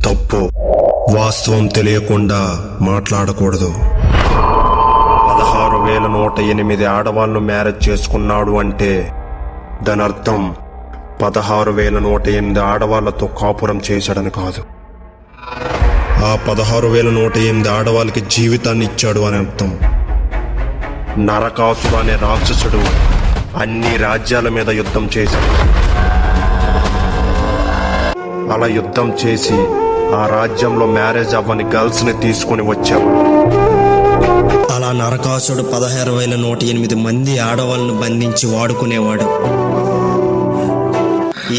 తప్పు. వాస్తవం తెలియకుండా మాట్లాడకూడదు. 16,108 ఆడవాళ్ళను మ్యారేజ్ చేసుకున్నాడు అంటే దాని అర్థం 16,108 ఆడవాళ్లతో కాపురం చేశాడని కాదు. ఆ 16,108 ఆడవాళ్ళకి జీవితాన్ని ఇచ్చాడు అని అర్థం. నరకాసుడు అనే రాక్షసుడు అన్ని రాజ్యాల మీద యుద్ధం చేశాడు. అలా యుద్ధం చేసి ఆ రాజ్యంలో మ్యారేజ్ అవ్వని గర్ల్స్ ని తీసుకుని వచ్చేవాడు. అలా నరకాసుడు 16,108 మంది ఆడవాళ్ళను బంధించి వాడుకునేవాడు.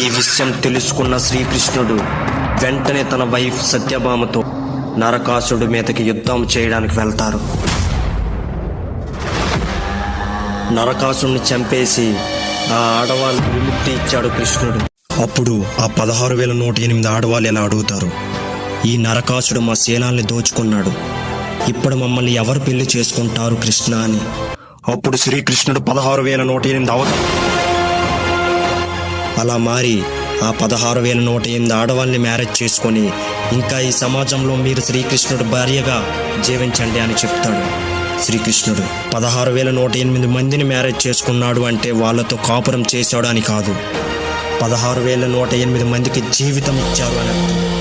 ఈ విషయం తెలుసుకున్న శ్రీకృష్ణుడు వెంటనే తన వైఫ్ సత్యభామతో నరకాసుడు మీదకి యుద్ధం చేయడానికి వెళ్తారు. నరకాసుడిని చంపేసి ఆ ఆడవాళ్ళకు విముక్తి ఇచ్చాడు కృష్ణుడు. అప్పుడు ఆ 16,108 ఆడవాళ్ళు ఎలా అడుగుతారు, ఈ నరకాసుడు మా శీలాల్ని దోచుకున్నాడు, ఇప్పుడు మమ్మల్ని ఎవరు పెళ్లి చేసుకుంటారు కృష్ణ అని. అప్పుడు శ్రీకృష్ణుడు 16,108 అవుతాడు. అలా మారి ఆ 16,108 ఆడవాళ్ళని మ్యారేజ్ చేసుకొని ఇంకా ఈ సమాజంలో మీరు శ్రీకృష్ణుడు భార్యగా జీవించండి అని చెప్తాడు. శ్రీకృష్ణుడు 16,108 మందిని మ్యారేజ్ చేసుకున్నాడు అంటే వాళ్ళతో కాపురం చేశాడు అని కాదు, 16,108 మందికి జీవితం ఇచ్చారు అని అర్థం.